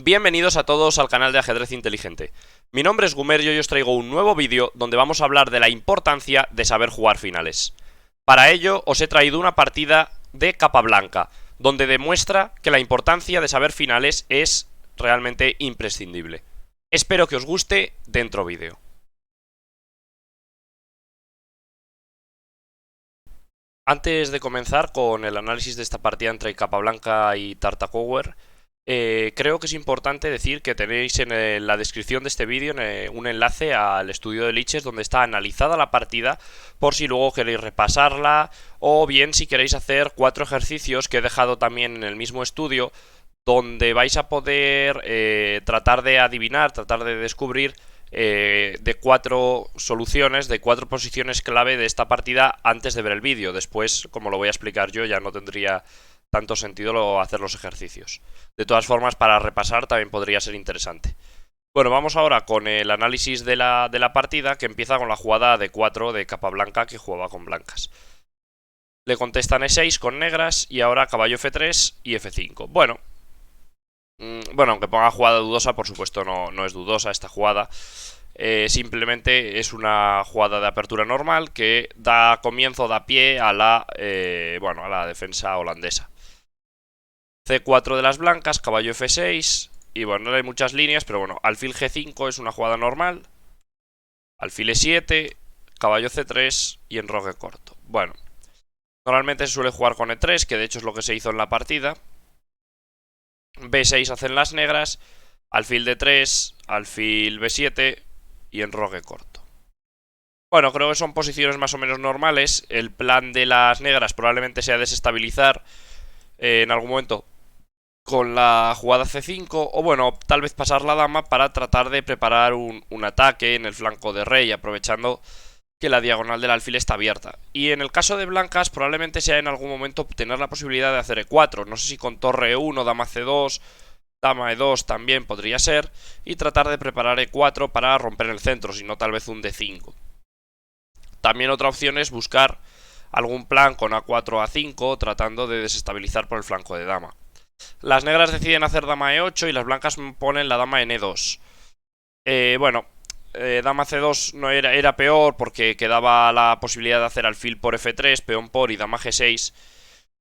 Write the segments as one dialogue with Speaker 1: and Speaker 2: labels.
Speaker 1: Bienvenidos a todos al canal de Ajedrez Inteligente. Mi nombre es Gumer y hoy os traigo un nuevo vídeo donde vamos a hablar de la importancia de saber jugar finales. Para ello os he traído una partida de Capablanca, donde demuestra que la importancia de saber finales es realmente imprescindible. Espero que os guste, dentro vídeo. Antes de comenzar con el análisis de esta partida entre Capablanca y Tartakower, creo que es importante decir que tenéis en la descripción de este vídeo un enlace al estudio de Liches donde está analizada la partida por si luego queréis repasarla o bien si queréis hacer 4 ejercicios que he dejado también en el mismo estudio donde vais a poder tratar de adivinar, tratar de descubrir de 4 soluciones, de 4 posiciones clave de esta partida antes de ver el vídeo. Después, como lo voy a explicar yo, ya no tendría tanto sentido hacer los ejercicios. De todas formas, para repasar también podría ser interesante. Bueno, vamos ahora con el análisis de la partida, que empieza con la jugada de 4 de Capablanca que jugaba con blancas. Le contestan E6 con negras y ahora caballo F3 y F5. Bueno, aunque ponga jugada dudosa, por supuesto no es dudosa esta jugada. Simplemente es una jugada de apertura normal que da comienzo, da pie a la defensa holandesa. C4 de las blancas, caballo F6. Y bueno, no hay muchas líneas, pero bueno, alfil G5 es una jugada normal. Alfil E7, caballo C3 y enroque corto. Bueno, normalmente se suele jugar con E3, que de hecho es lo que se hizo en la partida. B6 hacen las negras, alfil D3, alfil B7 y enroque corto. Bueno, creo que son posiciones más o menos normales. El plan de las negras probablemente sea desestabilizar en algún momento con la jugada C5 o bueno, tal vez pasar la dama para tratar de preparar un ataque en el flanco de rey, aprovechando que la diagonal del alfil está abierta. Y en el caso de blancas probablemente sea en algún momento tener la posibilidad de hacer E4, no sé si con torre E1, dama C2, dama E2 también podría ser, y tratar de preparar E4 para romper el centro, si no tal vez un D5. También otra opción es buscar algún plan con A4, A5, tratando de desestabilizar por el flanco de dama. Las negras deciden hacer dama E8 y las blancas ponen la dama en E2. Dama C2 no era peor porque quedaba la posibilidad de hacer alfil por F3, peón por y dama G6,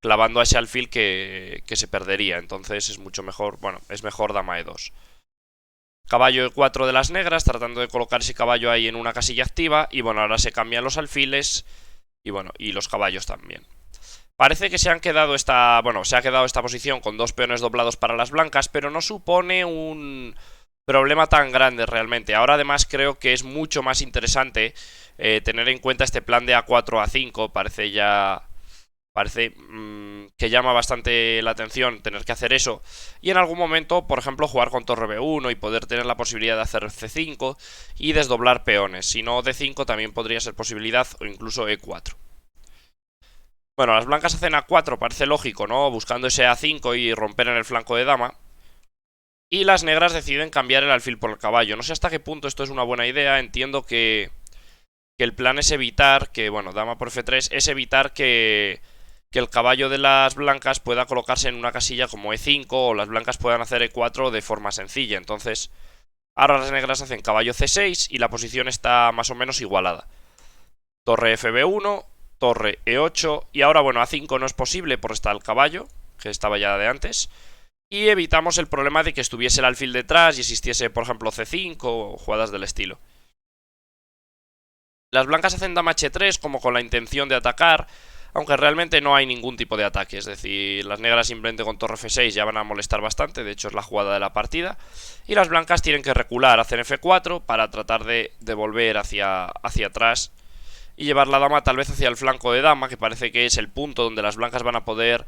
Speaker 1: clavando a ese alfil que se perdería. Entonces es mucho mejor, bueno, es mejor dama E2. Caballo E4 de las negras, tratando de colocar ese caballo ahí en una casilla activa. Y bueno, ahora se cambian los alfiles y bueno, y los caballos también. Parece que se ha quedado esta posición con 2 peones doblados para las blancas, pero no supone un problema tan grande realmente. Ahora además creo que es mucho más interesante tener en cuenta este plan de A4, A5. Parece que llama bastante la atención tener que hacer eso. Y en algún momento, por ejemplo, jugar con torre B1 y poder tener la posibilidad de hacer C5 y desdoblar peones. Si no, D5 también podría ser posibilidad o incluso E4. Bueno, las blancas hacen A4, parece lógico, ¿no? Buscando ese A5 y romper en el flanco de dama. Y las negras deciden cambiar el alfil por el caballo. No sé hasta qué punto esto es una buena idea. Entiendo que el plan es evitar que, bueno, dama por F3, es evitar que el caballo de las blancas pueda colocarse en una casilla como E5 o las blancas puedan hacer E4 de forma sencilla. Entonces, ahora las negras hacen caballo C6 y la posición está más o menos igualada. Torre FB1, torre E8 y ahora, bueno, A5 no es posible por estar el caballo, que estaba ya de antes. Y evitamos el problema de que estuviese el alfil detrás y existiese, por ejemplo, C5 o jugadas del estilo. Las blancas hacen dama H3 como con la intención de atacar, aunque realmente no hay ningún tipo de ataque. Es decir, las negras simplemente con torre F6 ya van a molestar bastante, de hecho es la jugada de la partida. Y las blancas tienen que recular, hacen F4 para tratar de volver hacia atrás y llevar la dama tal vez hacia el flanco de dama, que parece que es el punto donde las blancas van a poder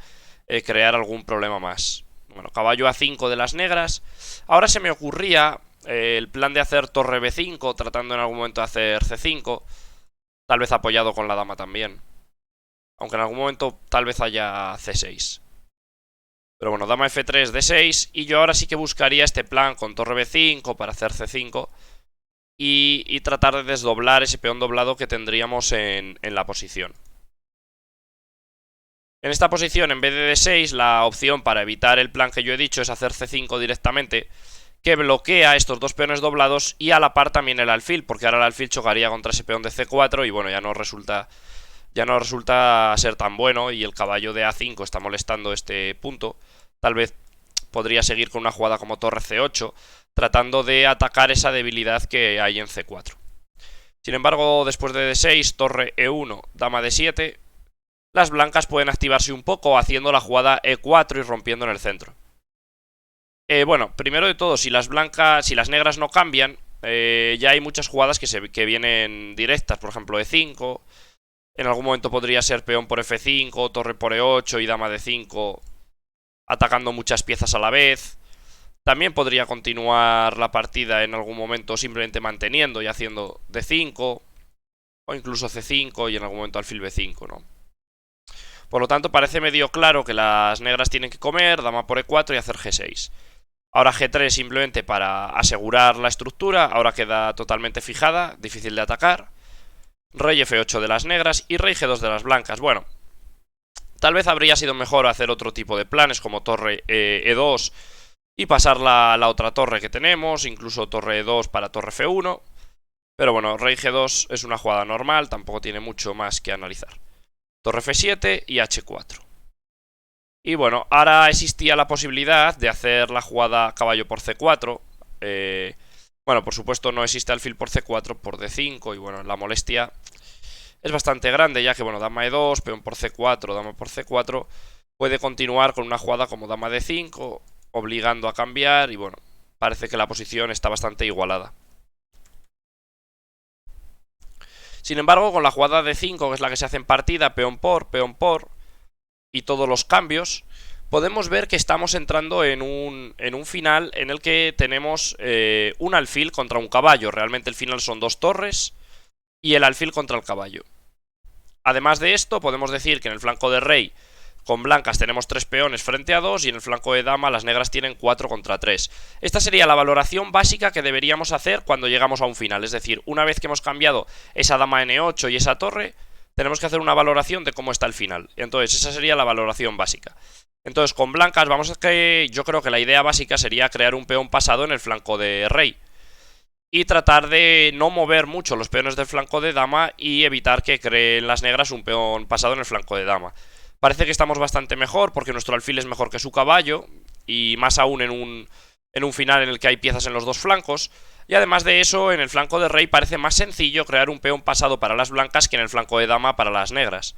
Speaker 1: crear algún problema más. Bueno, caballo A5 de las negras. Ahora se me ocurría el plan de hacer torre B5, tratando en algún momento de hacer C5, tal vez apoyado con la dama también. Aunque en algún momento tal vez haya C6. Pero bueno, dama F3, D6. Y yo ahora sí que buscaría este plan con torre B5 para hacer C5 y tratar de desdoblar ese peón doblado que tendríamos en la posición. En esta posición, en vez de D6, la opción para evitar el plan que yo he dicho es hacer C5 directamente, que bloquea estos dos peones doblados y a la par también el alfil, porque ahora el alfil chocaría contra ese peón de C4 y bueno, ya no resulta ser tan bueno y el caballo de A5 está molestando este punto. Tal vez podría seguir con una jugada como torre C8, tratando de atacar esa debilidad que hay en C4. Sin embargo, después de D6, torre E1, dama D7, las blancas pueden activarse un poco haciendo la jugada E4 y rompiendo en el centro. Bueno, primero de todo, si las negras no cambian, ya hay muchas jugadas que vienen directas, por ejemplo E5, en algún momento podría ser peón por F5, torre por E8 y dama D5 atacando muchas piezas a la vez. También podría continuar la partida en algún momento simplemente manteniendo y haciendo D5 o incluso C5 y en algún momento alfil B5, ¿no? Por lo tanto, parece medio claro que las negras tienen que comer, dama por E4 y hacer G6. Ahora G3 simplemente para asegurar la estructura, ahora queda totalmente fijada, difícil de atacar. Rey F8 de las negras y rey G2 de las blancas. Bueno, tal vez habría sido mejor hacer otro tipo de planes como torre E2 y pasar la otra torre que tenemos, incluso torre E2 para torre F1. Pero bueno, rey G2 es una jugada normal, tampoco tiene mucho más que analizar. Torre F7 y H4. Y bueno, ahora existía la posibilidad de hacer la jugada caballo por C4. Bueno, por supuesto no existe alfil por C4 por D5 y bueno, la molestia es bastante grande ya que bueno, dama E2, peón por C4, dama por C4 puede continuar con una jugada como dama D5 obligando a cambiar y bueno, parece que la posición está bastante igualada. Sin embargo, con la jugada D5, que es la que se hace en partida, peón por y todos los cambios, podemos ver que estamos entrando en un final en el que tenemos un alfil contra un caballo. Realmente el final son dos torres y el alfil contra el caballo. Además de esto, podemos decir que en el flanco de rey con blancas tenemos 3 peones frente a 2 y en el flanco de dama las negras tienen 4 contra 3. Esta sería la valoración básica que deberíamos hacer cuando llegamos a un final. Es decir, una vez que hemos cambiado esa dama N8 y esa torre, tenemos que hacer una valoración de cómo está el final. Entonces esa sería la valoración básica. Entonces con blancas yo creo que la idea básica sería crear un peón pasado en el flanco de rey. Y tratar de no mover mucho los peones del flanco de dama y evitar que creen las negras un peón pasado en el flanco de dama. Parece que estamos bastante mejor porque nuestro alfil es mejor que su caballo y más aún en un final en el que hay piezas en los dos flancos. Y además de eso, en el flanco de rey parece más sencillo crear un peón pasado para las blancas que en el flanco de dama para las negras.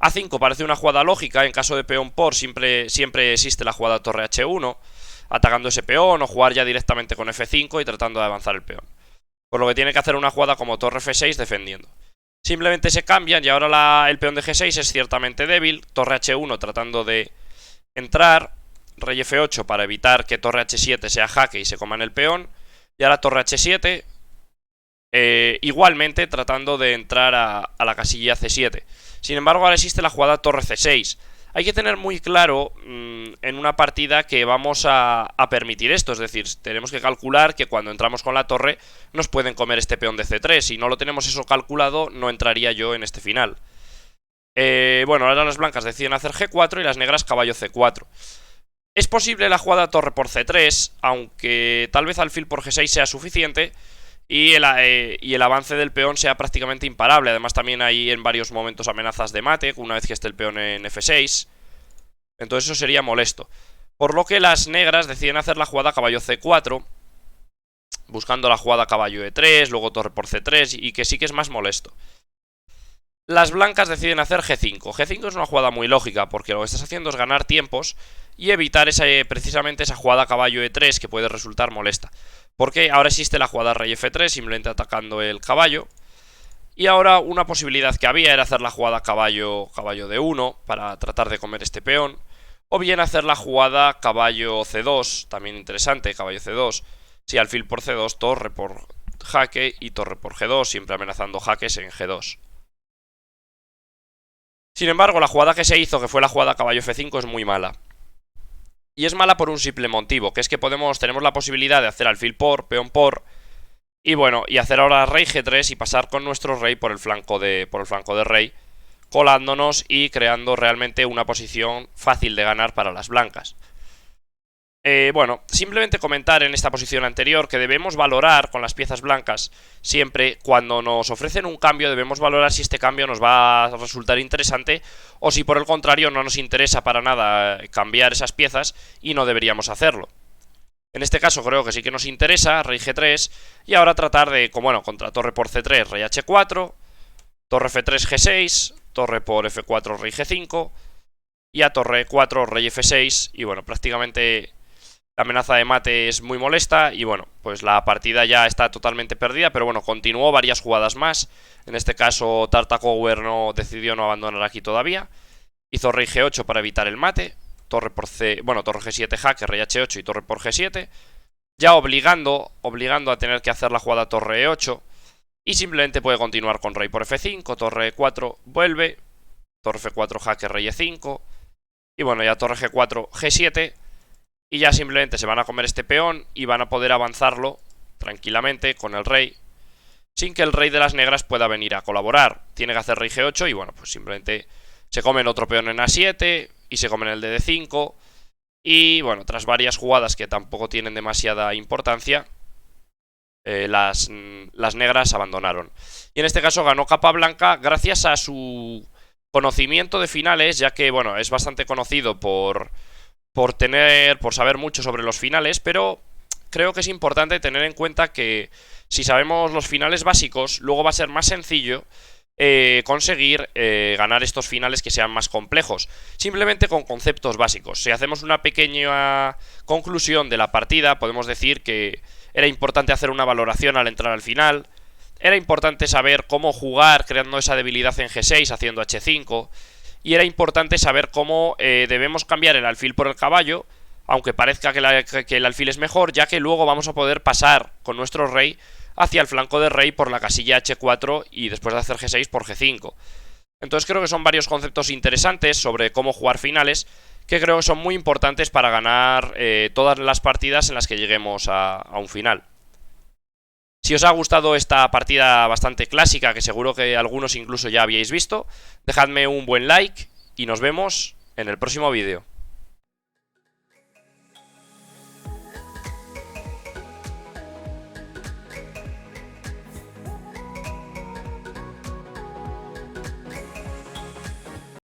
Speaker 1: A5 parece una jugada lógica, en caso de peón por siempre existe la jugada torre H1, atacando ese peón o jugar ya directamente con F5 y tratando de avanzar el peón. Por lo que tiene que hacer una jugada como torre F6 defendiendo. Simplemente se cambian y ahora el peón de G6 es ciertamente débil. Torre H1 tratando de entrar. Rey F8 para evitar que torre H7 sea jaque y se coman el peón. Y ahora torre H7 igualmente tratando de entrar a la casilla C7. Sin embargo ahora existe la jugada torre C6. Hay que tener muy claro en una partida que vamos a permitir esto. Es decir, tenemos que calcular que cuando entramos con la torre nos pueden comer este peón de C3. Si no lo tenemos eso calculado, no entraría yo en este final. Bueno, ahora las blancas deciden hacer G4 y las negras caballo C4. Es posible la jugada torre por C3, aunque tal vez alfil por G6 sea suficiente y el avance del peón sea prácticamente imparable. Además también hay en varios momentos amenazas de mate una vez que esté el peón en F6. Entonces eso sería molesto. Por lo que las negras deciden hacer la jugada caballo C4, buscando la jugada caballo E3, luego torre por C3 y que sí que es más molesto. Las blancas deciden hacer G5. G5 es una jugada muy lógica porque lo que estás haciendo es ganar tiempos y evitar precisamente esa jugada caballo E3 que puede resultar molesta. Porque ahora existe la jugada rey F3 simplemente atacando el caballo. Y ahora una posibilidad que había era hacer la jugada caballo D1 para tratar de comer este peón. O bien hacer la jugada caballo C2, también interesante, caballo C2. Si alfil por C2, torre por jaque y torre por G2, siempre amenazando jaques en G2. Sin embargo, la jugada que se hizo, que fue la jugada caballo F5, es muy mala. Y es mala por un simple motivo, que es que tenemos la posibilidad de hacer alfil por, peón por, y bueno, y hacer ahora rey G3 y pasar con nuestro rey por el flanco de rey, colándonos y creando realmente una posición fácil de ganar para las blancas. Bueno, simplemente comentar en esta posición anterior que debemos valorar con las piezas blancas siempre cuando nos ofrecen un cambio, debemos valorar si este cambio nos va a resultar interesante o si por el contrario no nos interesa para nada cambiar esas piezas y no deberíamos hacerlo. En este caso creo que sí que nos interesa, rey G3, y ahora tratar de, bueno, contra torre por C3, rey H4, torre F3, G6, torre por F4, rey G5, y a torre 4, rey F6, y bueno, prácticamente la amenaza de mate es muy molesta y bueno, pues la partida ya está totalmente perdida, pero bueno, continuó varias jugadas más. En este caso Tartakower decidió no abandonar aquí todavía. Hizo rey G8 para evitar el mate. Torre por C, bueno, torre G7 jaque, rey H8 y torre por G7. Ya obligando a tener que hacer la jugada torre E8. Y simplemente puede continuar con rey por F5, torre E4, vuelve. Torre F4 jaque, rey E5. Y bueno, ya torre G4, G7. Y ya simplemente se van a comer este peón y van a poder avanzarlo tranquilamente con el rey, sin que el rey de las negras pueda venir a colaborar. Tiene que hacer rey G8 y bueno, pues simplemente se comen otro peón en A7 y se comen el de D5. Y bueno, tras varias jugadas que tampoco tienen demasiada importancia, las negras abandonaron. Y en este caso ganó capa blanca gracias a su conocimiento de finales, ya que bueno, es bastante conocido por saber mucho sobre los finales, pero creo que es importante tener en cuenta que si sabemos los finales básicos, luego va a ser más sencillo conseguir ganar estos finales que sean más complejos, simplemente con conceptos básicos. Si hacemos una pequeña conclusión de la partida, podemos decir que era importante hacer una valoración al entrar al final, era importante saber cómo jugar creando esa debilidad en G6 haciendo H5, y era importante saber cómo debemos cambiar el alfil por el caballo, aunque parezca que el alfil es mejor, ya que luego vamos a poder pasar con nuestro rey hacia el flanco de rey por la casilla H4 y después de hacer G6 por G5. Entonces creo que son varios conceptos interesantes sobre cómo jugar finales, que creo que son muy importantes para ganar todas las partidas en las que lleguemos a un final. Si os ha gustado esta partida bastante clásica, que seguro que algunos incluso ya habíais visto, dejadme un buen like y nos vemos en el próximo vídeo.